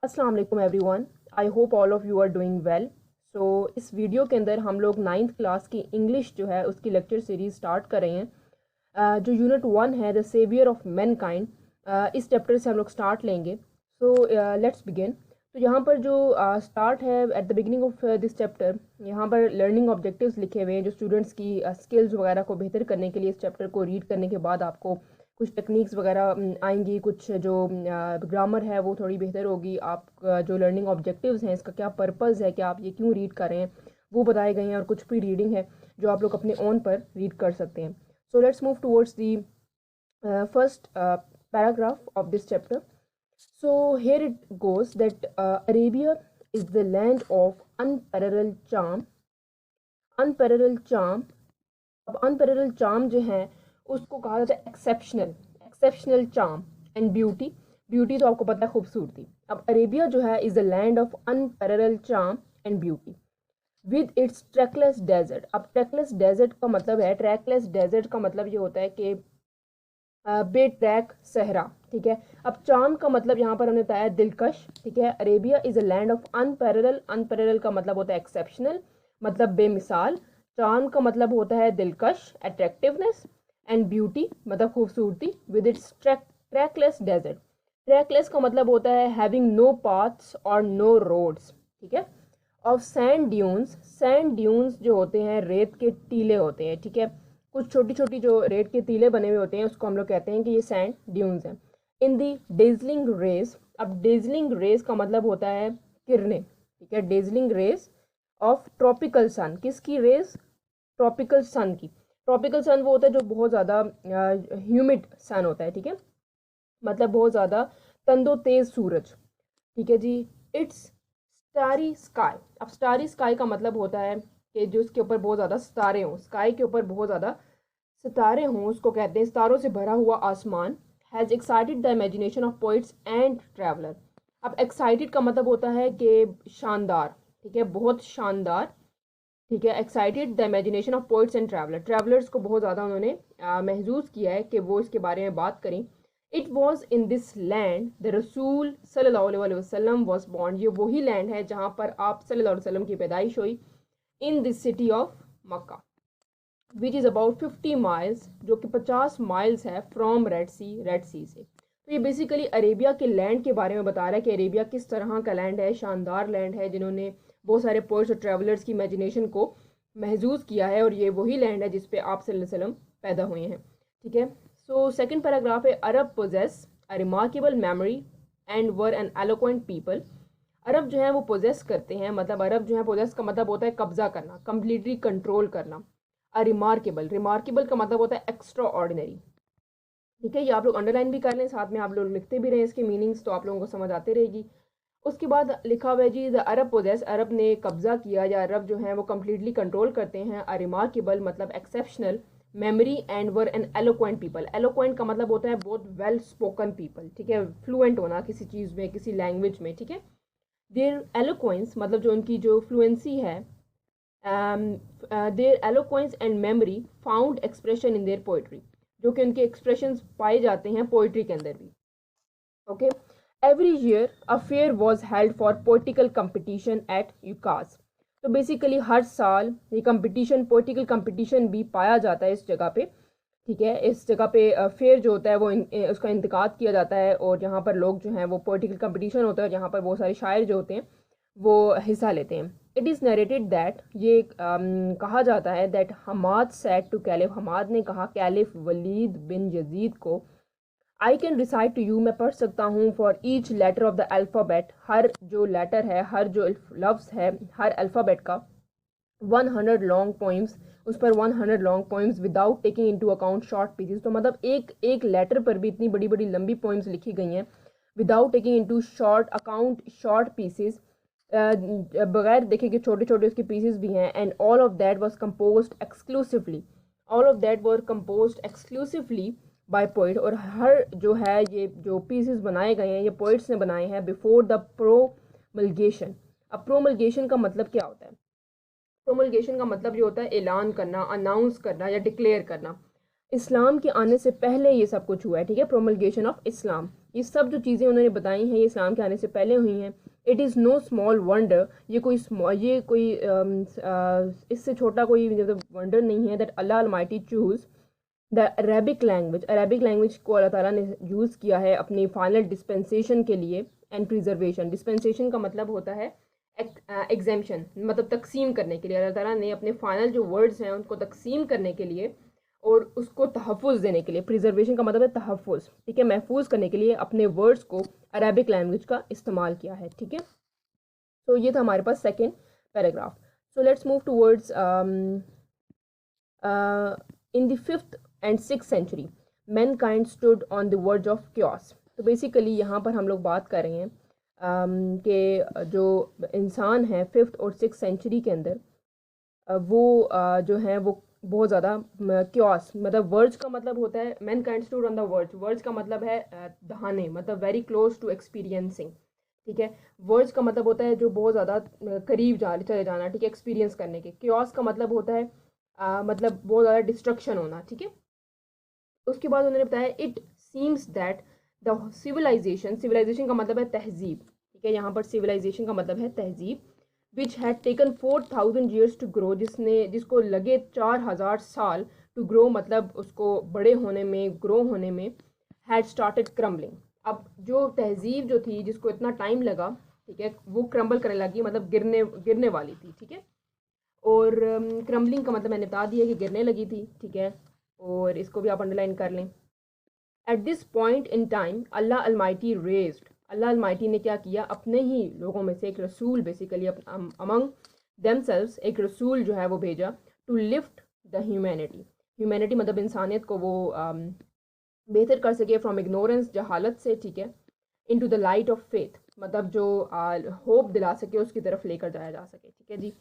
अस्सलाम वालेकुम everyone, I hope all of you are doing well. So इस video के अंदर हम लोग 9th क्लास की इंग्लिश जो है उसकी लेक्चर सीरीज़ स्टार्ट कर रहे हैं। जो यूनिट 1 है द सेवियर ऑफ मैनकाइंड, इस चैप्टर से हम लोग स्टार्ट लेंगे। So let's begin. तो यहाँ पर जो स्टार्ट है at the beginning of this chapter, यहाँ पर लर्निंग ऑब्जेक्टिव्स लिखे हुए हैं जो स्टूडेंट्स की स्किल्स वगैरह को बेहतर करने के लिए इस चैप्टर को रीड करने के बाद आपको कुछ टेक्निक्स वगैरह आएंगी, कुछ जो ग्रामर है वो थोड़ी बेहतर होगी। आप जो लर्निंग ऑब्जेक्टिव्स हैं, इसका क्या पर्पस है, कि आप ये क्यों रीड कर रहे हैं, वो बताए गए हैं। और कुछ प्री रीडिंग है जो आप लोग अपने ओन पर रीड कर सकते हैं। सो let's move towards the first paragraph of this chapter. So here it goes that Arabia is the land of unparalleled charm. Unparalleled charm, अब unparalleled charm जो है उसको कहा जाता है एक्सेप्शनल चार्म एंड ब्यूटी तो आपको पता है खूबसूरती। अब अरेबिया जो है is the land of unparalleled charm and beauty with its trackless desert. अब ट्रैकलेस डेजर्ट का मतलब है, ट्रैकलेस डेजर्ट का मतलब ये होता है कि बेट्रैक सहरा, ठीक है। अब चार्म का मतलब यहाँ पर हमने बताया दिलकश, ठीक है। Arabia is a land of unparalleled का मतलब होता है एक्सेप्शनल, मतलब बेमिसाल। चार्म का मतलब होता है दिलकश, अट्रैक्टिवनेस, एंड ब्यूटी मतलब खूबसूरती with its trackless desert. Trackless का मतलब होता है हैविंग नो पाथ्स और नो रोड्स, ठीक है। ऑफ सैंड ड्यून्स जो होते हैं रेत के टीले होते हैं, ठीक है। कुछ छोटी छोटी जो रेत के टीले बने हुए होते हैं उसको हम लोग कहते हैं कि ये सैंड ड्यून्स हैं। इन दी डेजलिंग रेस, अब डेजलिंग रेस का मतलब होता है किरणें, ठीक है। डेजलिंग रेस ऑफ ट्रॉपिकल सन, किसकी रेस? ट्रॉपिकल सन की। ट्रॉपिकल सन वो होता है जो बहुत ज़्यादा ह्यूमिड सन होता है, ठीक है, मतलब बहुत ज़्यादा तंदो तेज सूरज, ठीक है जी। इट्स स्टारी स्काई, अब स्टारी स्काई का मतलब होता है कि जो उसके ऊपर बहुत ज़्यादा सितारे हों, स्काई के ऊपर बहुत ज़्यादा सितारे हों, उसको कहते हैं सितारों से भरा हुआ आसमान। Has excited the imagination of poets and traveller. अब एक्साइटेड का मतलब होता है कि शानदार, ठीक है, बहुत शानदार, ठीक है। Excited the imagination of poets and travellers को बहुत ज़्यादा उन्होंने महसूस किया है कि वो इसके बारे में बात करें। It was in this land the रसूल सल्लल्लाहु अलैहि वसल्लम वॉज बॉर्न, ये वही लैंड है जहाँ पर आप सल्लल्लाहु अलैहि वसल्लम की पैदाइश हुई। In this city of Mecca which is about 50 miles, जो कि 50 माइल्स है फ्रॉम रेड सी से। तो ये बेसिकली अरेबिया के लैंड के बारे में बता रहा है कि अरेबिया किस तरह का लैंड है, शानदार लैंड है, जिन्होंने बहुत सारे पोइट्स और ट्रैवलर्स की इमेजिनेशन को महसूस किया है। और ये वही लैंड है जिसपे आप सल्लल्लाहु अलैहि वसल्लम पैदा हुए हैं, ठीक है। सो सेकंड पैराग्राफ है, Arab possess a remarkable memory and were an eloquent people. अरब जो है वो पोजेस करते हैं, मतलब अरब जो है पोजेस का मतलब होता है कब्जा करना, कम्प्लीटली कंट्रोल करना। अ रिमार्केबल का मतलब होता है एक्स्ट्रा ऑर्डिनरी, ठीक है। ये आप लोग अंडरलाइन भी कर लें, साथ में आप लोग लिखते भी रहें इसके मीनिंग्स, तो आप लोगों को समझ आते रहेगी। उसके बाद लिखा हुआ है जी द अरब पोजेस, अरब ने कब्जा किया या अरब जो है वो कम्प्लीटली कंट्रोल करते हैं। अ रिमार्केबल मतलब exceptional, memory and were an eloquent people. Eloquent का मतलब होता है बहुत वेल स्पोकन पीपल, ठीक है, फ्लुएंट होना किसी चीज़ में, किसी लैंग्वेज में, ठीक है। देयर एलोक्वेंस मतलब जो उनकी जो फ्लुएंसी है, their eloquence and memory found expression in their poetry, जो कि उनके एक्सप्रेशंस पाए जाते हैं पोइट्री के अंदर भी, okay. Every year a fair was held for poetical competition at Ukaz. तो बेसिकली हर साल ये कंपटीशन, पोइटिकल कंपटीशन भी पाया जाता है इस जगह पे, ठीक है। इस जगह पे फेयर जो होता है वो उसका इंतकाद किया जाता है, और यहाँ पर लोग जो हैं वो पोइटिकल कंपटीशन होता है जहाँ पर बहुत सारे शायर जो होते हैं वो हिस्सा लेते हैं। इट इज़ नरेटेड दैट, ये कहा जाता है that Hammad said to caliph, Hammad ने कहा कैलिफ वलीद बिन यजीद को, I can recite to you, मैं पढ़ सकता हूँ, for each letter of the alphabet, हर जो लेटर है, हर जो लफ्ज़ है हर अल्फ़ाबेट का, 100 लॉन्ग पोइम्स, उस पर 100 long poems without taking into account short pieces. तो मतलब एक एक लेटर पर भी इतनी बड़ी बड़ी लंबी पोइम्स लिखी गई हैं without taking into short pieces, बगैर देखे कि छोटे छोटे उसके पीसेस भी हैं। And all of that was composed exclusively by poet, और हर जो है ये जो पीसेस बनाए गए हैं ये पोइट्स ने बनाए हैं बिफोर द प्रोमल्गेशन। अब प्रोमल्गेशन का मतलब क्या होता है? प्रोमल्गेशन का मतलब ये होता है ऐलान करना, अनाउंस करना या डिक्लेयर करना। इस्लाम के आने से पहले ये सब कुछ हुआ है, ठीक है, प्रोमल्गेशन ऑफ इस्लाम। ये सब जो चीज़ें उन्होंने बताई हैं ये इस्लाम के आने से पहले हुई हैं। It is know small wonder, ये कोई इससे छोटा कोई मतलब वंडर नहीं है that Allah Almighty choose the Arabic language को अल्लाह ताला ने यूज़ किया है अपनी फाइनल डिस्पेंसेशन के लिए एंड प्रिजर्वेशन। डिस्पेंसेशन का मतलब होता है एग्जेम्पशन, मतलब तकसीम करने के लिए। अल्लाह ताला ने अपने फाइनल जो वर्ड्स हैं उनको तकसीम करने के लिए और उसको तहफ़्फ़ुज़ देने के लिए, प्रिजर्वेशन का मतलब है तहफ़्फ़ुज़, ठीक है, महफूज करने के लिए अपने वर्ड्स को अरेबिक लैंग्वेज का इस्तेमाल किया है, ठीक है। तो ये था हमारे पास second paragraph. So let's move towards in the 5th and 6th century mankind stood on the verge of chaos। तो बेसिकली यहाँ पर हम लोग बात कर रहे हैं कि जो इंसान है 5th और 6th सेंचुरी के अंदर वो जो है वो बहुत ज़्यादा क्योस, मतलब वर्ड्स का मतलब होता है man kind stood on the words का मतलब है दहाने, मतलब वेरी क्लोज टू एक्सपीरियंसिंग, ठीक है। वर्ड्स का मतलब होता है जो बहुत ज़्यादा करीब चले जाना, ठीक है, एक्सपीरियंस करने के। क्योस का मतलब होता है मतलब बहुत ज़्यादा डिस्ट्रक्शन होना, ठीक है। उसके बाद उन्होंने बताया it seems that the civilization का मतलब है तहजीब, ठीक है, यहाँ पर सिविलाइजेशन का मतलब है तहजीब, which had taken 4000 years to grow, जिसको लगे 4000 साल टू ग्रो, मतलब उसको बड़े होने में, ग्रो होने में, हैड स्टार्टेड क्रम्बलिंग। अब जो तहजीब जो थी जिसको इतना टाइम लगा, ठीक है, वो क्रम्बल करने लगी, मतलब गिरने वाली थी, ठीक है। और क्रम्बलिंग का मतलब मैंने बता दिया कि गिरने लगी थी, ठीक है, और इसको भी आप अंडरलाइन कर लें। At this point in time Allah Almighty raised, Allah Almighty ने क्या किया, अपने ही लोगों में से एक रसूल, बेसिकली अमंग देमसेल्व्स एक रसूल जो है वो भेजा, टू लिफ्ट द ह्यूमैनिटी मतलब इंसानियत को वो बेहतर कर सके, फ्रॉम इग्नोरेंस जहालत से, ठीक है, into the light of faith, मतलब जो होप दिला सके उसकी तरफ लेकर जाया जा सके, ठीक है जी।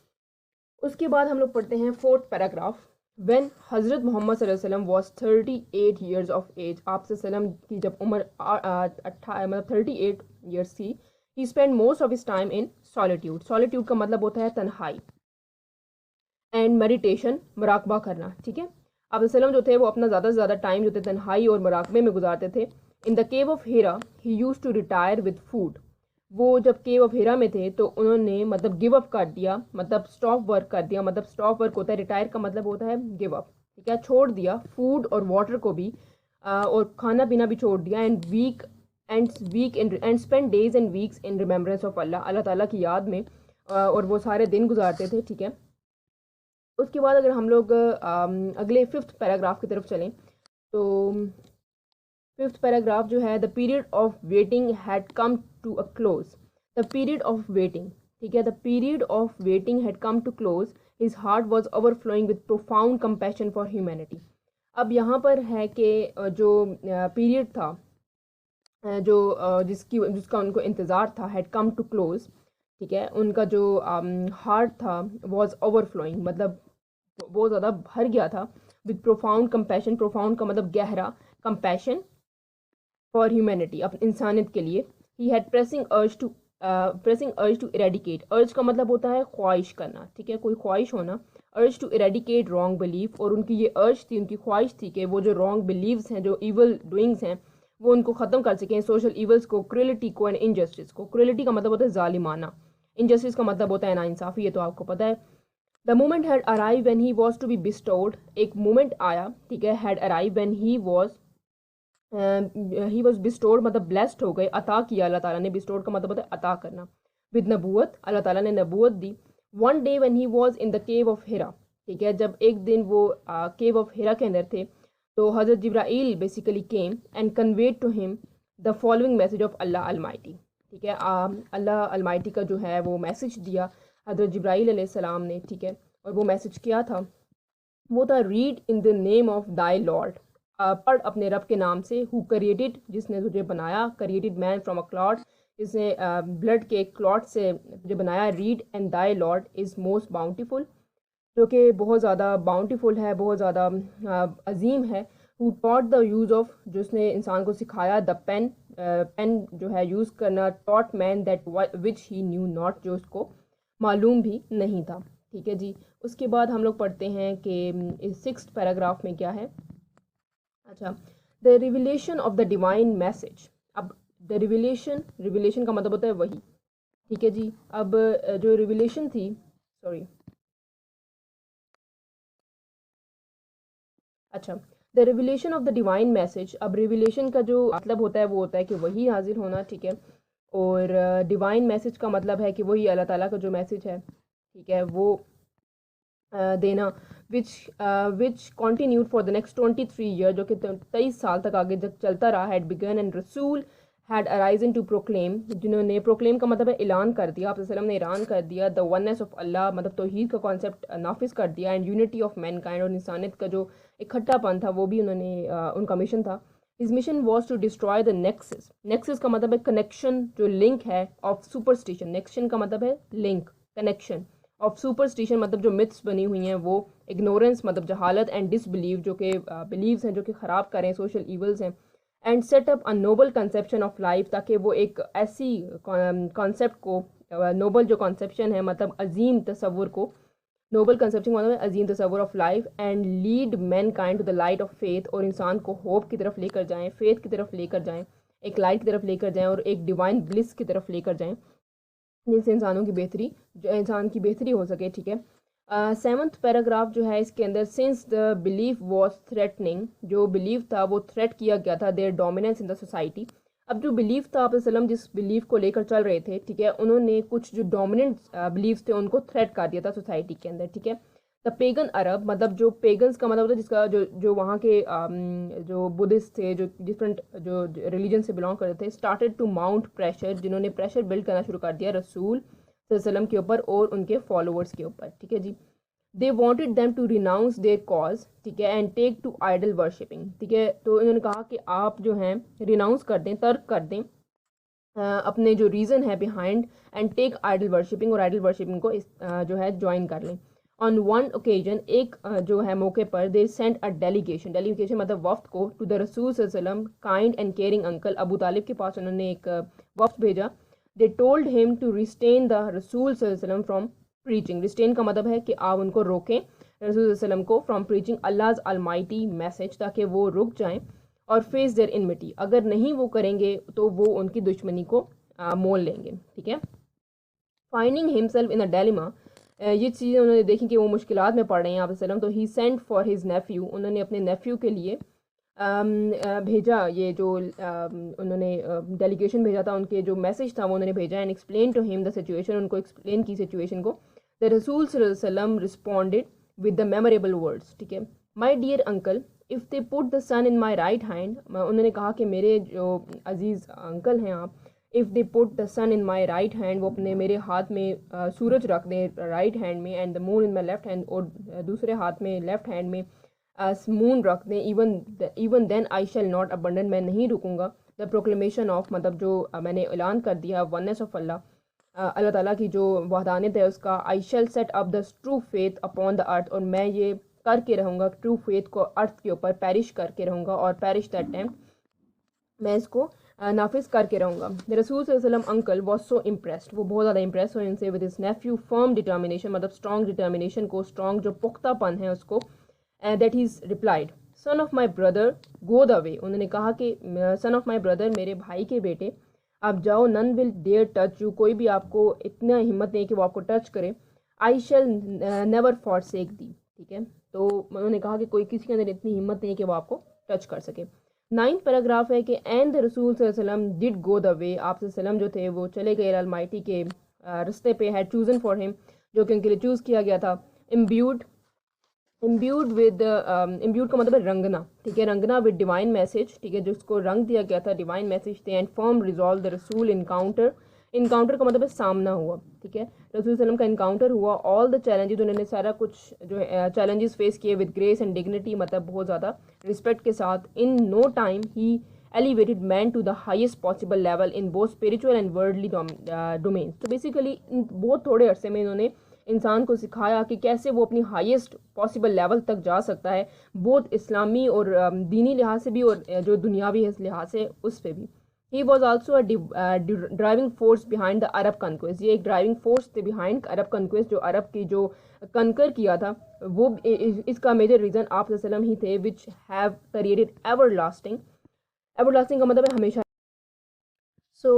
उसके बाद हम लोग पढ़ते हैं 4th पैराग्राफ। व्हेन हज़रत मोहम्मद सल्लल्लाहु अलैहि वसल्लम वाज 38 years of age, आप सल्लम की जब उम्र मतलब 38 years थी, he spend most of his time in solitude का मतलब होता है तन्हाई, एंड मेडिटेशन, मुराकबा करना, ठीक है। आप सल्लम जो थे वो अपना ज़्यादा से ज़्यादा टाइम जो थे तन्हाई और मुराकबे में गुजारते थे। In the cave of Hira he used to retire with food, वो जब केव ऑफ हिरा में थे तो उन्होंने मतलब गिव अप कर दिया, मतलब स्टॉप वर्क कर दिया, मतलब स्टॉप वर्क होता है, रिटायर का मतलब होता है गिव अप, ठीक है, छोड़ दिया फूड और वाटर को भी, और खाना पीना भी छोड़ दिया, and spend days and weeks in remembrance of अल्लाह ताला की याद में, और वो सारे दिन गुजारते थे, ठीक है। उसके बाद अगर हम लोग अगले 5th पैराग्राफ की तरफ चलें तो 5th पैराग्राफ जो है, the period of waiting had come to a close, the period of waiting, ठीक है, the period of waiting had come to close, his heart was overflowing with profound compassion for humanity. अब यहाँ पर है कि जो पीरियड था जिसका उनको इंतज़ार था, हैड कम टू क्लोज, ठीक है, उनका जो हार्ट था वाज ओवरफ्लोइंग, मतलब बहुत ज़्यादा भर गया था, विद प्रोफाउंड कंपैशन, प्रोफाउंड का मतलब गहरा, कंपैशन फॉर ह्यूमैनिटी, अपनी इंसानियत के लिए। He had pressing urge to eradicate, urge का मतलब होता है ख्वाहिश करना, ठीक है, कोई ख्वाहिश होना, अर्ज टू इरेडिकेट रॉन्ग बिलीफ, और उनकी ये अर्ज थी, उनकी ख्वाहिश थी कि वो जो रॉन्ग बिलीव्स हैं, जो ईवल डूइंग्स हैं, वो उनको ख़त्म कर सकें, सोशल ईवल्स को, क्रुएलिटी को एंड इनजस्टिस को। क्रुएलिटी का मतलब होता है जालिमाना, इनजस्टिस का मतलब होता है नाइंसाफ़ी, ये तो आपको पता है। The moment had arrive when he was to be bestowed, एक मोमेंट आया, ठीक है, had arrive when he was bestowed मतलब ब्लेस्ड हो गए, अता किया अल्लाह ताला ने, बिस्टोर्ड का मतलब होता है अता करना, विद नबूवत, अल्लाह ताला ने नबूवत दी। One day when he was in the cave of Hira, ठीक है, जब एक दिन वो केव ऑफ हिरा के अंदर थे, तो हज़रत जिब्राइल basically came and conveyed to him the following message of अल्लाह अलमाइटी, ठीक है, अल्लाह अलमाइटी का जो है वो मैसेज दिया हज़रत जिब्राइल अलैहिस्सलाम ने, ठीक है, और वो मैसेज क्या था, वो था read in the name of thy Lord, पढ़ अपने रब के नाम से, हु क्रिएटेड, जिसने तुझे बनाया, created man from a clot, जिसने ब्लड के क्लॉट से तुझे बनाया, read and thy Lord is most bountiful, जो कि बहुत ज़्यादा बाउंटीफुल है, बहुत ज़्यादा अजीम है। Who taught the use of, जिसने इंसान को सिखाया, द पेन जो है यूज़ करना, taught man that which he new not, जो उसको मालूम भी नहीं था, ठीक है जी। उसके बाद हम लोग पढ़ते हैं कि इस 6th पैराग्राफ में क्या है, अच्छा, the revelation of the divine message. अब द रिविलेशन, रिविलेशन का मतलब होता है वही, ठीक है जी। अब जो रिविलेशन थी, सॉरी, अच्छा, the revelation of the divine message. अब रिविलेशन का जो मतलब होता है वो होता है कि वही हाजिर होना, ठीक है। और डिवाइन मैसेज का मतलब है कि वही अल्लाह ताला का जो मैसेज है, ठीक है, वो देना, which which continued for the next 23 year, जो कि 23 साल तक आगे जब चलता रहा। हैड बिगन एंड रसूल हैड अराइजन टू प्रोक्लेम, जिन्होंने, प्रोक्लेम का मतलब है ऐलान कर दिया, आप वसल्लम ने ऐलान कर दिया, द वननेस ऑफ अल्लाह, मतलब तौहीद का कॉन्सेप्ट नाफिज कर दिया, एंड यूनिटी ऑफ मैनकाइंड, और इंसानियत का जो इकट्ठापन था वो भी उन्होंने, उनका मिशन था। His mission was to destroy the nexus, nexus का मतलब है कनेक्शन, जो लिंक है, ऑफ सुपरस्टिशन, नेक्शन का मतलब है लिंक, कनेक्शन ऑफ सुपरस्टिशन, मतलब जो मिथ्स बनी हुई हैं वो, इग्नोरेंस मतलब जहालत, एंड डिसबिलीव जो कि बिलीव्स हैं जो कि ख़राब करें, सोशल इवल्स हैं, and set up a Nobel conception of life, ताकि वो एक ऐसी कॉन्सेप्ट को, नोबल जो कॉन्सेप्शन है मतलब अजीम तसव्वुर को, नोबल कंसेप्शन मतलब है अजीम तसव्वुर of life, and lead mankind to the light of faith, और इंसान को होप की तरफ लेकर जाएं, फेथ की तरफ लेकर जाएं, एक लाइट की तरफ लेकर जाएं, और एक डिवाइन ब्लिस की तरफ लेकर जाएं, जिससे इंसानों की बेहतरी, जो इंसान की बेहतरी हो सके, ठीक है। 7th पैराग्राफ जो है इसके अंदर, since the belief was threatening, जो बिलीफ था वो थ्रेट किया गया था, there dominance in the society. अब जो बिलीफ था, आप वसल्लम जिस बिलीफ को लेकर चल रहे थे, ठीक है, उन्होंने कुछ जो डोमिनेंट बिलीफ थे उनको थ्रेट कर दिया था सोसाइटी के अंदर, ठीक है। द पेगन अरब, मतलब जो पेगन्स का मतलब होता है जिसका जो जो वहाँ के जो बुद्धिस्ट थे, जो डिफरेंट जो रिलीजन से बिलोंग करते थे, स्टार्टेड टू माउंट प्रेशर, जिन्होंने प्रेशर बिल्ड करना शुरू कर दिया रसूल वसल्लम के ऊपर और उनके फॉलोअर्स के ऊपर, ठीक है जी। They wanted them to renounce their cause, ठीक है, and take to idol worshipping, ठीक है। तो इन्होंने कहा कि आप जो हैं रिनाउंस कर दें, तर्क कर दें अपने जो रीज़न है behind, and take idol worshipping, और आइडल वर्शिपिंग को जो है ज्वाइन कर लें। ऑन वन ओकेजन, एक जो है मौके पर, they sent a delegation, delegation मतलब वफ्द को, टू द रसूल सल्लम, kind and caring uncle, Abu Talib के पास उन्होंने एक वफ्द भेजा। They told him to restrain the रसूल सल्लम फ्रॉम प्रीचिंग, रिस्टेन का मतलब है कि आप उनको रोकें, रसूल सल्लम को, फ्रॉम प्रीचिंग अल्लाह's अलमाइटी मैसेज, ताकि वो रुक जाएं, और फेस देयर इनमिटी, अगर नहीं वो करेंगे तो वो उनकी दुश्मनी को मोल लेंगे, ठीक है। Finding himself in a dilemma, ये चीज़ें उन्होंने देखी कि वो मुश्किलात में पड़ रहे हैं आप वसल्लम, तो ही सेंट फॉर हिज नेफ्यू, उन्होंने अपने नेफ्यू के लिए भेजा, ये जो उन्होंने डेलीगेशन भेजा था, उनके जो मैसेज था वो उन्होंने भेजा, and explain to him the situation, उनको एक्सप्लेन की सिचुएशन को। द रसूल सल्लम responded with the memorable words, ठीक है, my dear uncle, if they put the sun in my right hand, उन्होंने कहा कि मेरे जो अजीज़ अंकल हैं आप, if they put the sun in my right hand, वो अपने मेरे हाथ में सूरज रख दें राइट हैंड में, and the moon in my left hand, और दूसरे हाथ में लेफ्ट हैंड में मून रख दें, even then I shall not abandon, मैं नहीं रुकूंगा, द प्रोक्लेमेशन ऑफ, मतलब जो मैंने ऐलान कर दिया वननेस ऑफ अल्लाह, अल्लाह ताला की जो वहदानियत है उसका, I shall set up the true faith upon the earth, और मैं ये करके रहूँगा ट्रू फेथ को अर्थ के ऊपर पैरिश करके रहूँगा, और पैरिश दैट टाइम मैं इसको नाफिज करके रहूँगा। द रसूल सल्लम अंकल वॉज सो इम्प्रेस्ड, वो बहुत ज़्यादा इम्प्रेस हुए इनसे, with his nephew firm determination, मतलब स्ट्रॉन्ग डिटर्मिनेशन को, स्ट्रॉन्ग जो पुख्तापन है उसको, that he's replied, son of my brother go the way, उन्होंने कहा कि सन ऑफ माई ब्रदर, मेरे भाई के बेटे आप जाओ, none will dare touch you, कोई भी आपको इतना हिम्मत नहीं कि वो आपको टच करे, I shall never forsake thee, ठीक है। तो उन्होंने कहा कि कोई किसी के अंदर इतनी हिम्मत नहीं है कि वो आपको टच कर सके। 9th पैराग्राफ है कि एंड द रसूल सल्लम डिड गो द वे, आप सल्लम जो थे वो चले गए अलमाइटी के रास्ते पे, हैड चूजन फॉर हिम, जो कि उनके लिए चूज़ किया गया था, इम्ब्यूड विद, इम्ब्यूड का मतलब है रंगना, ठीक है, रंगना विद डिवाइन मैसेज, ठीक है, जिसको रंग दिया गया था डिवाइन मैसेज थे, एंड फर्म रिजॉल्व द रसूल इनकाउंटर, इनकाउंटर का मतलब है सामना हुआ, ठीक है, रसूल सल्लम का इनकाउंटर हुआ, ऑल द चैलेंजेस, उन्होंने सारा कुछ जो है चैलेंजेस फेस किए, विद ग्रेस एंड डिग्निटी, मतलब बहुत ज़्यादा रिस्पेक्ट के साथ, in no time he elevated man to the highest possible level in both spiritual and worldly domains। तो बेसिकली बहुत थोड़े अरसे में इन्होंने इंसान को सिखाया कि कैसे वो अपनी हाईएस्ट पॉसिबल लेवल तक जा सकता है, बहुत इस्लामी और दीनी लिहाज से भी, और जो दुनियावी है इस लिहाज से उस पर भी। He was also a driving force behind the Arab conquest, ये एक ड्राइविंग फोर्स थे बिहाइंड अरब कनक्वेस्ट, जो अरब की जो कनकर किया था वो, इसका मेजर रीज़न आप वसल्लम ही थे, which have created ever lasting, ever lasting का मतलब है हमेशा, So,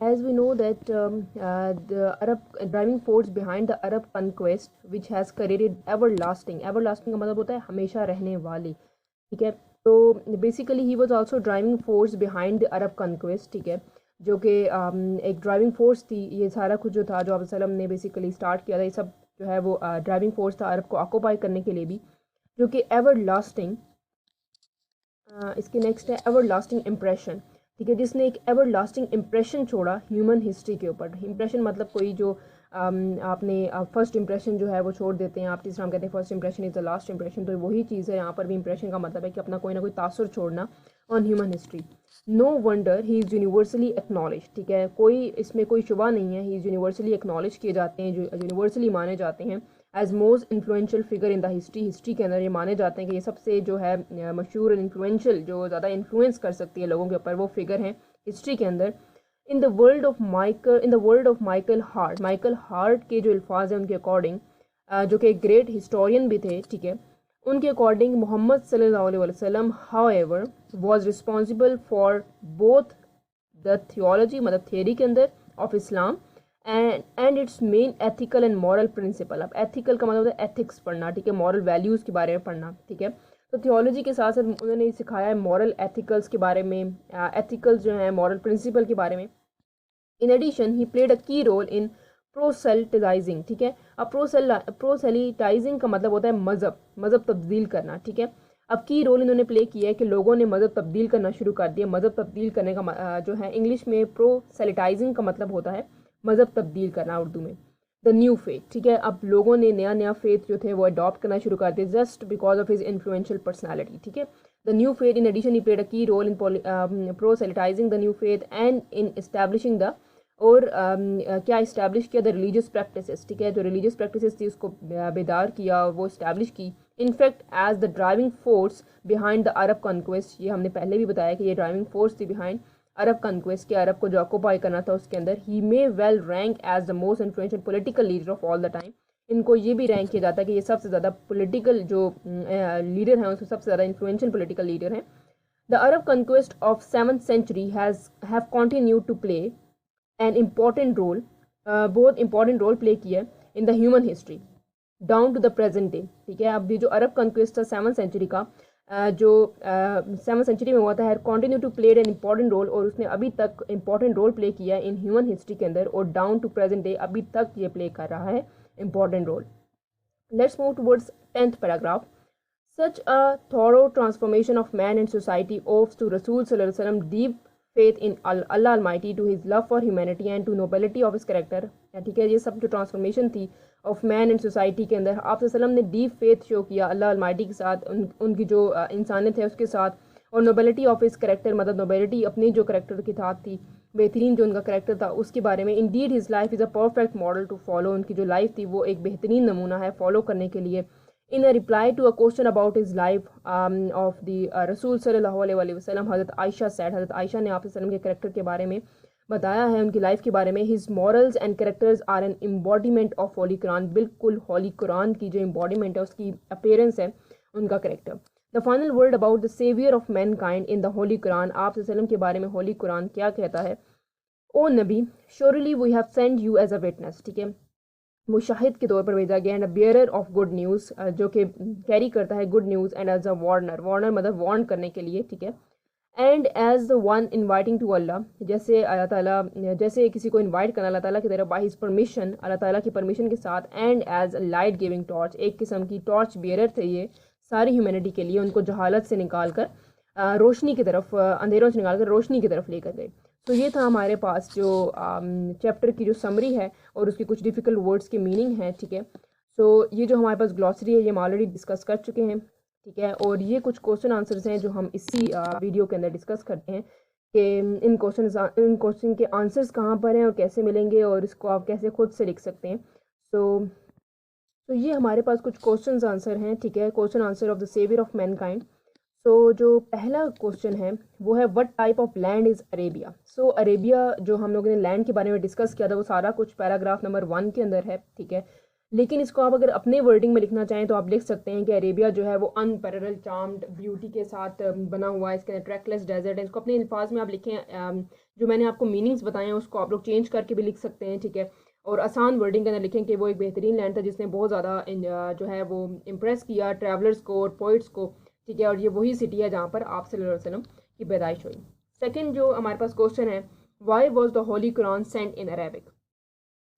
as we know that the Arab driving force behind the Arab conquest, which has created everlasting, everlasting का मतलब होता है हमेशा रहने वाली, ठीक है। तो basically he was also driving force behind the Arab conquest, ठीक है, जो कि एक ड्राइविंग फोर्स थी। ये सारा कुछ जो था, जो आप वसल्लम ने बेसिकली स्टार्ट किया था, ये सब जो है वो ड्राइविंग फोर्स था अरब को ऑक्यूपाई करने के लिए भी, जो कि एवर लास्टिंग। इसकी नेक्स्ट है एवर लास्टिंग इम्प्रेशन, ठीक है, जिसने एक एवर लास्टिंग इम्प्रेशन छोड़ा ह्यूमन हिस्ट्री के ऊपर। इम्प्रेशन मतलब कोई जो आपने फर्स्ट इंप्रेशन जो है वो छोड़ देते हैं आप, तीसरा हम कहते हैं first impression is the last impression, तो वही चीज़ है यहाँ पर भी। इंप्रेशन का मतलब है कि अपना कोई ना कोई तासुर छोड़ना on human history. No wonder he is universally acknowledge, ठीक है, कोई इसमें कोई शुबा नहीं है, ही इज़ यूनिवर्सली एक्नॉलेज किए जाते हैं, जो यूनिवर्सली माने जाते हैं as most influential figure in the history. History के अंदर ये माने जाते हैं कि ये सबसे जो है मशहूर और इन्फ्लुएंशियल, जो ज़्यादा इन्फ्लुएंस कर सकती है लोगों के ऊपर, वो फिगर हैं हिस्ट्री के अंदर। In the world of Michael Hart, Michael Hart के जो अल्फाज हैं उनके अकॉर्डिंग, जो कि एक ग्रेट हिस्टोरियन भी थे, ठीक है, उनके अकॉर्डिंग मोहम्मद सल्लल्लाहु अलैहि वसल्लम however was responsible for both the theology, मतलब थियरी के अंदर, of Islam and its main ethical and moral principle. अब एथिकल का मतलब होता है एथिक्स पढ़ना, ठीक है, मॉरल वैल्यूज़ के बारे में पढ़ना, ठीक है। तो थियोलॉजी के साथ साथ उन्होंने सिखाया है मॉरल एथिकल्स के बारे में, एथिकल्स जो हैं मॉरल प्रिंसिपल के बारे में। इन addition he played a key role इन प्रोसेल्टिजाइजिंग, ठीक है। अब प्रोसेलिटाइजिंग का मतलब होता है मज़हब तब्दील करना, ठीक है। अब की रोल इन्होंने प्ले किया है कि लोगों ने मज़हब तब्दील करना शुरू कर दिया। मज़हब तब्दील करने का जो है इंग्लिश में प्रोसेलिटाइजिंग का मतलब होता है मज़हब तब्दील करना, उर्दू में द न्यू फेथ, ठीक है। अब लोगों ने नया फेथ जो थे वो अडॉप्ट करना शुरू कर दिया just because of his influential personality, ठीक है। The new faith in addition he played a key role in proselytizing the new faith and in establishing the, और क्या इस्टेब्लिश किया, द रिलीजियस प्रैक्टिसेस, ठीक है, जो रिलीजियस प्रैक्टिसेस थी उसको बेदार किया, वो इस्टेब्लिश की। In fact as the driving force behind the Arab conquest, ये हमने पहले भी बताया कि ये ड्राइविंग फोर्स थी बिहाइंड अरब कॉन्क्वेस्ट, के अरब को जो ऑक्यूपाई करना था उसके अंदर। He may well rank as the most influential political leader of all the time. इनको ये भी रैंक किया जाता है कि ये सबसे ज़्यादा पॉलिटिकल जो लीडर हैं, उसमें सबसे ज़्यादा इन्फ्लुएंशियल पॉलिटिकल लीडर हैं। The Arab conquest of 7th century have continued to play an important role, बहुत इंपॉर्टेंट रोल प्ले किया in the human history down to the present day, ठीक है। अब ये जो अरब कॉन्क्वेस्ट था 7th सेंचुरी का, जो 7th सेंचुरी में हुआ था, had continue to play an important role, और उसने अभी तक इंपॉर्टेंट रोल प्ले किया है इन ह्यूमन हिस्ट्री के अंदर, और डाउन टू प्रेजेंट डे अभी तक ये प्ले कर रहा है important role. Let's move towards 10th paragraph. Such a thorough transformation of man and society owes to Rasul sallallahu alaihi wasallam deep faith in Allah Almighty, to his love for humanity and to nobility of his character, ठीक है। ये सब जो transformation थी of man and society के अंदर, आप वसल्लम ने डीप फेथ शो किया अल्लाह अलमाइटी के साथ, उनकी जो इंसानियत है उसके साथ, और नोबिलिटी ऑफ हिज करेक्टर, मतलब नोबिलिटी अपनी जो करेक्टर की साथ थी, बेहतरीन जो उनका करेक्टर था उसके बारे में। Indeed his life is a perfect model to follow, उनकी जो लाइफ थी वो एक बेहतरीन नमूना है फॉलो करने के लिए। In a reply to a question about his life of the Rasul sallallahu alaihi wasallam, हज़रत आयशा said, हज़रत आयशा ने आप वसल्लम के करेक्टर के बारे में बताया है, उनकी लाइफ के बारे में। His morals and characters are an embodiment of Holy Quran, बिल्कुल होली कुरान की जो embodiment है, उसकी appearance है उनका character. The final word about the savior of mankind in the Holy Quran, आप वसल्लम के बारे में होली कुरान क्या कहता है? ओ नबी, surely we have sent you as a witness, ठीक है, मुशाहिद के तौर पर भेजा गया, and bearer of good news, जो कि कैरी करता है good news, and as a warner, warner मतलब वार्न करने के लिए, ठीक है, and as the one inviting to अल्लाह, जैसे अल्लाह ताला, जैसे किसी को इन्वाइट करना अल्लाह ताला की तरफ बाय हिज परमिशन, अल्लाह ताला की परमिशन के साथ, and as a light giving torch, एक किस्म की टॉर्च बियरर थे ये सारी ह्यूमैनिटी के लिए, उनको जहालत से निकाल कर रोशनी की तरफ, अंधेरों से निकाल कर रोशनी की तरफ लेकर गए। तो ये था हमारे पास जो चैप्टर की जो समरी है और उसकी कुछ डिफ़िकल्ट वर्ड्स के मीनिंग है, ठीक है। सो ये जो हमारे पास ग्लॉसरी है ये हम ऑलरेडी डिस्कस कर चुके हैं, ठीक है, और ये कुछ क्वेश्चन आंसर्स हैं जो हम इसी वीडियो के अंदर डिस्कस करते हैं कि इन क्वेश्चन के आंसर्स कहाँ पर हैं और कैसे मिलेंगे, और इसको आप कैसे खुद से लिख सकते हैं। तो ये हमारे पास कुछ क्वेश्चन आंसर हैं, ठीक है, question answer of the saviour of mankind. So जो पहला क्वेश्चन है वो है what type of land is Arabia. So Arabia जो हम लोगों ने लैंड के बारे में डिस्कस किया था वो सारा कुछ पैराग्राफ नंबर 1 के अंदर है, ठीक है, लेकिन इसको आप अगर अपने वर्डिंग में लिखना चाहें तो आप लिख सकते हैं कि अरेबिया जो है वो अनपैरेलल चार्म्ड ब्यूटी के साथ बना हुआ है, इसके अंदर ट्रैकलेस डेजर्ट है। इसको अपने अल्फाज में आप लिखें, जो मैंने आपको मीनिंग्स बताए हैं उसको आप लोग चेंज करके भी लिख सकते हैं, ठीक है। और आसान वर्डिंग के अंदर लिखें कि वो एक बेहतरीन लैंड था जिसने बहुत ज़्यादा जो है वो इम्प्रेस किया ट्रैवलर्स को और पोइट्स को, ठीक है। और ये वही सिटी है जहाँ पर आप सल्लल्लाहु अलैहि वसल्लम की पैदाइश हुई। सेकंड जो हमारे पास क्वेश्चन है, why was the holy Quran sent in Arabic.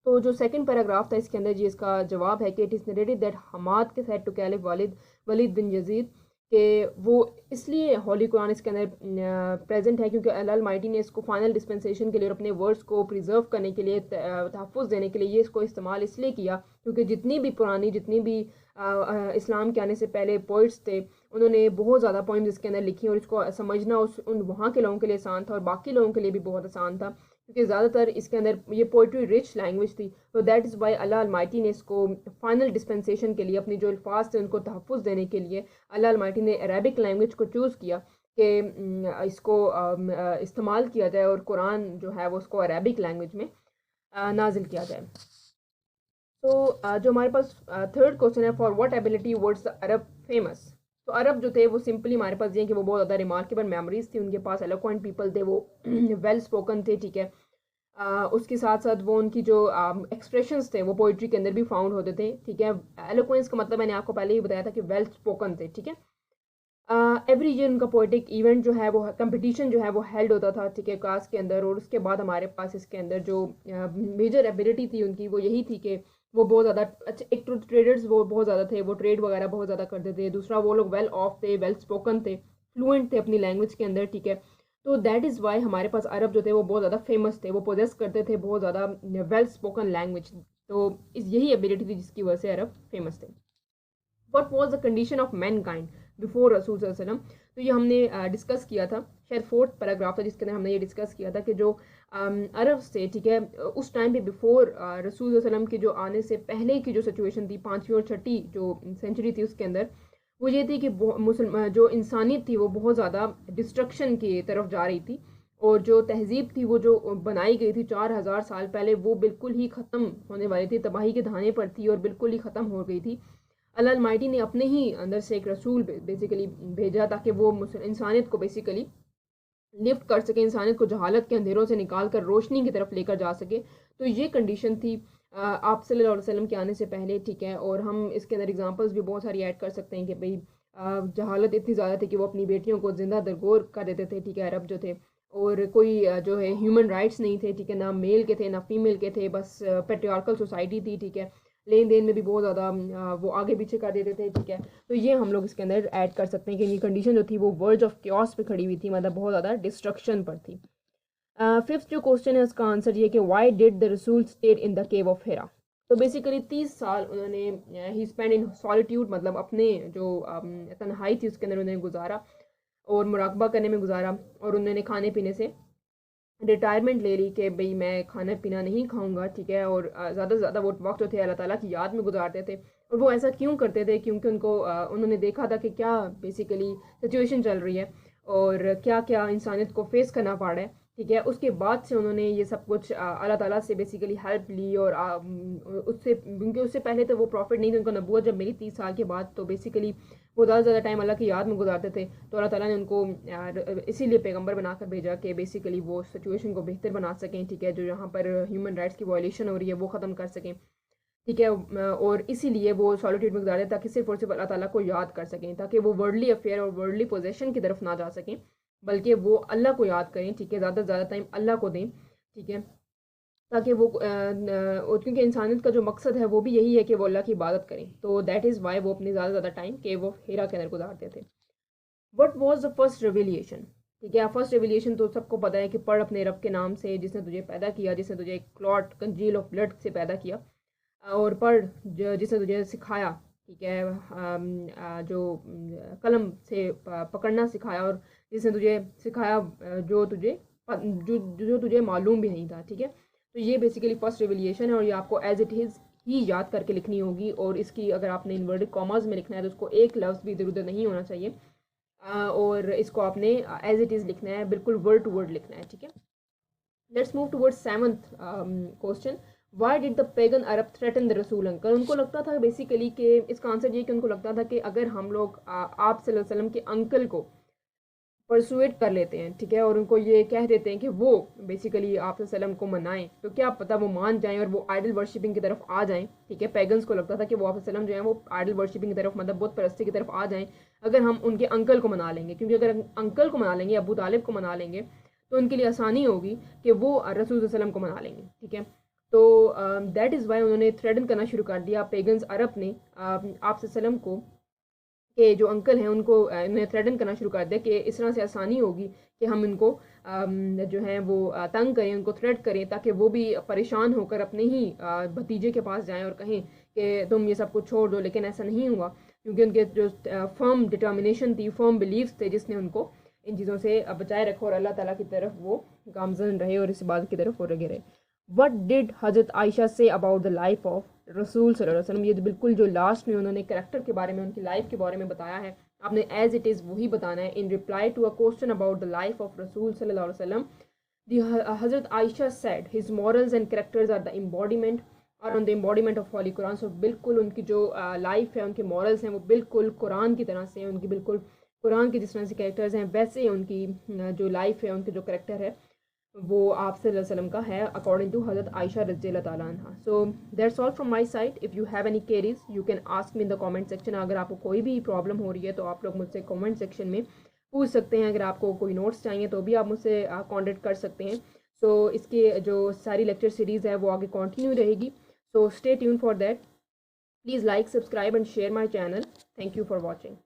तो जो सेकंड पैराग्राफ था इसके अंदर जी इसका जवाब है कि it is narrated that Hammad के said to caliph Walid bin Yazid कि वो इसलिए होली कुरान इसके अंदर प्रेजेंट है क्योंकि अल्लाह अलमाइटी ने इसको फाइनल डिस्पेंसेशन के लिए और अपने वर्ड्स को प्रिजर्व करने के लिए तहफ़्फ़ुज़ देने के लिए ये इसको इस्तेमाल इसलिए किया क्योंकि जितनी भी इस्लाम के आने से पहले पोइट्स थे उन्होंने बहुत ज़्यादा पोइम्स इसके अंदर लिखी और इसको समझना उन वहाँ के लोगों के लिए आसान था और बाकी लोगों के लिए भी बहुत आसान था क्योंकि ज़्यादातर इसके अंदर ये पोइट्री रिच लैंग्वेज थी। तो that is why Allah Almighty ने इसको फाइनल डिस्पेंसेशन के लिए अपनी जो अल्फाज थे उनको तहफ़्फ़ुज़ देने के लिए अल्लाह अलमाइटी ने अरेबिक लैंग्वेज को चूज़ किया कि इसको इस्तेमाल किया जाए और कुरान जो है वो उसको अरेबिक लैंग्वेज में नाजिल किया जाए। तो जो हमारे पास थर्ड क्वेश्चन है, for what ability words the Arab famous. तो अरब जो थे वो सिंपली हमारे पास ये कि वो बहुत ज़्यादा रिमार्केबल मेमोरीज थी, उनके पास एलोक्वेंट पीपल थे, वो वेल स्पोकन थे, ठीक है। उसके साथ साथ वो उनकी जो एक्सप्रेशंस थे वो पोइट्री के अंदर भी फाउंड होते थे, ठीक है। एलोक्वेंस का मतलब मैंने आपको पहले ही बताया था कि वेल स्पोकन थे, ठीक है। एवरी ईयर उनका पोइटिक इवेंट जो है वो कंपटीशन जो है वो हेल्ड होता था, ठीक है, क्लास के अंदर। और उसके बाद हमारे पास इसके अंदर जो मेजर एबिलिटी थी उनकी वो यही थी कि वो बहुत ज़्यादा अच्छा, एक तो ट्रेडर्स वो बहुत ज़्यादा थे, वो ट्रेड वगैरह बहुत ज़्यादा करते थे। दूसरा वो लोग वेल ऑफ थे, वेल स्पोकन थे, फ्लुएंट थे अपनी लैंग्वेज के अंदर, ठीक है। तो दैट इज़ वाई हमारे पास अरब जो थे वो बहुत ज़्यादा फेमस थे, वो पोजेस करते थे बहुत ज़्यादा वेल स्पोकन लैंग्वेज। तो यही एबिलिटी थी जिसकी वजह से अरब फेमस थे। What was the condition of man kind before रसूल सल्लल्लाहु अलैहि वसल्लम। तो ये हमने डिस्कस किया था, शायद फोर्थ पैराग्राफ था जिसके अंदर हमने ये डिस्कस किया था कि जो अरब से, ठीक है, उस टाइम पे बिफोर रसूल सल्लल्लाहु अलैहि वसल्लम के जो आने से पहले की जो सिचुएशन थी 5वीं और 6ठी जो सेंचुरी थी उसके अंदर, वो ये थी कि मुसलमान जो इंसानियत थी वो बहुत ज़्यादा डिस्ट्रक्शन की तरफ जा रही थी और जो तहजीब थी वो जो बनाई गई थी 4000 साल पहले वो बिल्कुल ही ख़त्म होने वाली थी, तबाही के धाने पर थी और बिल्कुल ही ख़त्म हो गई थी। अल्लाह अलमाइटी ने अपने ही अंदर से एक रसूल बेसिकली भेजा ताकि वो इंसानियत को बेसिकली लिफ्ट कर सके, इंसानियत को जहालत के अंधेरों से निकाल कर रोशनी की तरफ लेकर जा सके। तो ये कंडीशन थी आप सल्लल्लाहु अलैहि वसल्लम के आने से पहले, ठीक है। और हम इसके अंदर एग्जांपल्स भी बहुत सारी ऐड कर सकते हैं कि भाई जहालत इतनी ज़्यादा थी कि वो अपनी बेटियों को जिंदा दरगोर कर देते थे, ठीक है, अरब जो थे। और कोई जो है ह्यूमन राइट्स नहीं थे, ठीक है, ना मेल के थे ना फीमेल के थे, बस पेट्रियार्कल सोसाइटी थी, ठीक है। लेन देन में भी बहुत ज़्यादा वो आगे पीछे कर देते थे, ठीक है। तो ये हम लोग इसके अंदर ऐड कर सकते हैं कि ये कंडीशन जो थी वो वर्ज ऑफ क्योस पे खड़ी हुई थी, मतलब बहुत ज़्यादा डिस्ट्रक्शन पर थी। फिफ्थ जो क्वेश्चन है उसका आंसर ये कि वाई डिड द रसूल stayed in the cave of Hira. तो बेसिकली 30 साल उन्होंने ही स्पेंड इन सॉलिट्यूड, मतलब अपने जो तन्हाई थी उसके अंदर उन्होंने गुजारा और मुराकबा करने में गुजारा। और उन्होंने खाने पीने से रिटायरमेंट ले ली कि भाई मैं खाना पीना नहीं खाऊंगा, ठीक है। और ज़्यादा से ज़्यादा वो वक्त जो थे अल्लाह ताला की याद में गुजारते थे। और वो ऐसा क्यों करते थे, क्योंकि उन्होंने देखा था कि क्या बेसिकली सिचुएशन चल रही है और क्या क्या इंसानियत को फेस करना पड़ रहा है, ठीक है। उसके बाद से उन्होंने ये सब कुछ अल्लाह ताला से बेसिकली हेल्प ली। और उससे क्योंकि उससे पहले तो वो प्रॉफिट नहीं थे, उनको नबूवत जब मिली 30 साल के बाद, तो बेसिकली वो ज़्यादा से ज़्यादा टाइम अल्लाह की याद में गुजारते थे। तो अल्लाह ताला ने उनको इसीलिए पैगंबर बनाकर भेजा कि बेसिकली वो सिचुएशन को बेहतर बना सकें, ठीक है, जो यहाँ पर ह्यूमन राइट्स की वायलेशन हो रही है वो ख़त्म कर सकें, ठीक है। और इसीलिए वो सॉलिट्यूड में गुजारते ताकि सिर्फ और सिर्फ अल्लाह ताला को याद कर सकें, ताकि वो वर्ल्डली अफेयर और वर्ल्डली पोजेशन की तरफ ना जा सकें, बल्कि वो अल्लाह को याद करें, ठीक है, ज़्यादा से ज़्यादा टाइम अल्लाह को दें, ठीक है। ताकि वो क्योंकि इंसानियत का जो मकसद है वो भी यही है कि वो अल्लाह की इबादत करें। तो दैट इज़ वाई वो अपनी ज़्यादा से ज़्यादा टाइम के वो हिरा के अंदर गुजारते थे। वट वॉज द फर्स्ट रेवलिएशन, ठीक है। फर्स्ट रेवलिएशन तो सबको पता है कि पढ़ अपने रब के नाम से जिसने तुझे पैदा किया, जिसने तुझे एक क्लॉट कंजील ऑफ ब्लड से पैदा किया, और पढ़ जिसने तुझे सिखाया, ठीक है, जो कलम से पकड़ना सिखाया, और जिसने तुझे सिखाया जो तुझे मालूम भी नहीं था, ठीक है। तो ये बेसिकली फर्स्ट रेवलिएशन है और ये आपको एज इट इज़ ही याद करके लिखनी होगी। और इसकी अगर आपने इन्वर्टेड कॉमास में लिखना है तो उसको एक लफ्ज़ भी इधर उधर नहीं होना चाहिए, और इसको आपने एज इट इज़ लिखना है, बिल्कुल वर्ड टू वर्ड लिखना है, ठीक है। Let's move towards seventh question, Y did the pagan Arab threaten the रसूल अंकल। उनको लगता था बेसिकली कि इसका आंसर ये कि उनको लगता था कि अगर हम लोग आप सल्लल्लाहु अलैहि वसल्लम के अंकल को परसुएट कर लेते हैं, ठीक है, और उनको ये कह देते हैं कि वो बेसिकली आप सल्लम को मनाएं, तो क्या पता वो मान जाएं और वो आइडल वर्शिपिंग की तरफ आ जाएं, ठीक है। पैगन्स को लगता था कि वो आप सल्लम जो है वो आइडल वर्शिपिंग की तरफ, मतलब बुत परस्ती की तरफ आ जाएं अगर हम उनके अंकल को मना लेंगे, क्योंकि अगर अंकल को मना लेंगे, अबू तालिब को मना लेंगे, तो उनके लिए आसानी होगी कि वो रसूल सल्लम को मना लेंगे, ठीक है। तो दैट इज़ वाई उन्होंने थ्रेडन करना शुरू कर दिया, पेगन्स अरब ने आप सल्लम को के जो अंकल हैं उनको इन्हें थ्रेटन करना शुरू कर दिया कि इस तरह से आसानी होगी कि हम इनको जो है वो तंग करें, उनको थ्रेट करें, ताकि वो भी परेशान होकर अपने ही भतीजे के पास जाएं और कहें कि तुम ये सब कुछ छोड़ दो। लेकिन ऐसा नहीं हुआ, क्योंकि उनके जो फर्म डिटर्मिनेशन थी, फर्म बिलीव्स थे, जिसने उनको इन चीज़ों से बचाए रखा और अल्लाह ताला की तरफ वो गामजन रहे और इस बात की तरफ वो लगे रहे। वट डिड हज़रत Ayesha say about the life of रसूल सल्लल्लाहु अलैहि वसल्लम, ये बिल्कुल जो लास्ट में उन्होंने कैरेक्टर के बारे में, उनकी लाइफ के बारे में बताया है, आपने एज इट इज़ वही बताना है। In reply to a question about the life of रसूल सल्लल्लाहु अलैहि वसल्लम, हज़रत Aisha said his morals and characters are the embodiment और on the embodiment of holy Quran. So बिल्कुल उनकी जो लाइफ है, उनके मॉरल्स हैं, वो बिल्कुल कुरान की तरह से, उनकी बिल्कुल कुरान के जिस तरह से कैरेक्टर्स हैं वैसे उनकी जो लाइफ है, उनके जो कैरेक्टर है वो आप सल्लल्लाहु अलैहि वसल्लम का है, अकॉर्डिंग टू हज़रत आयशा रज़ियल्लाहु ताला अन्हा। So that's all from my side. If you have any queries you can ask me in the comment section. अगर आपको कोई भी प्रॉब्लम हो रही है तो आप लोग मुझसे कमेंट सेक्शन में पूछ सकते हैं। अगर आपको कोई नोट्स चाहिए तो भी आप मुझसे कॉन्टेक्ट कर सकते हैं। सो इसके जो सारी लेक्चर सीरीज़ है वो आगे कंटिन्यू रहेगी। So stay tune for that. Please like, subscribe and share my channel. Thank you for watching.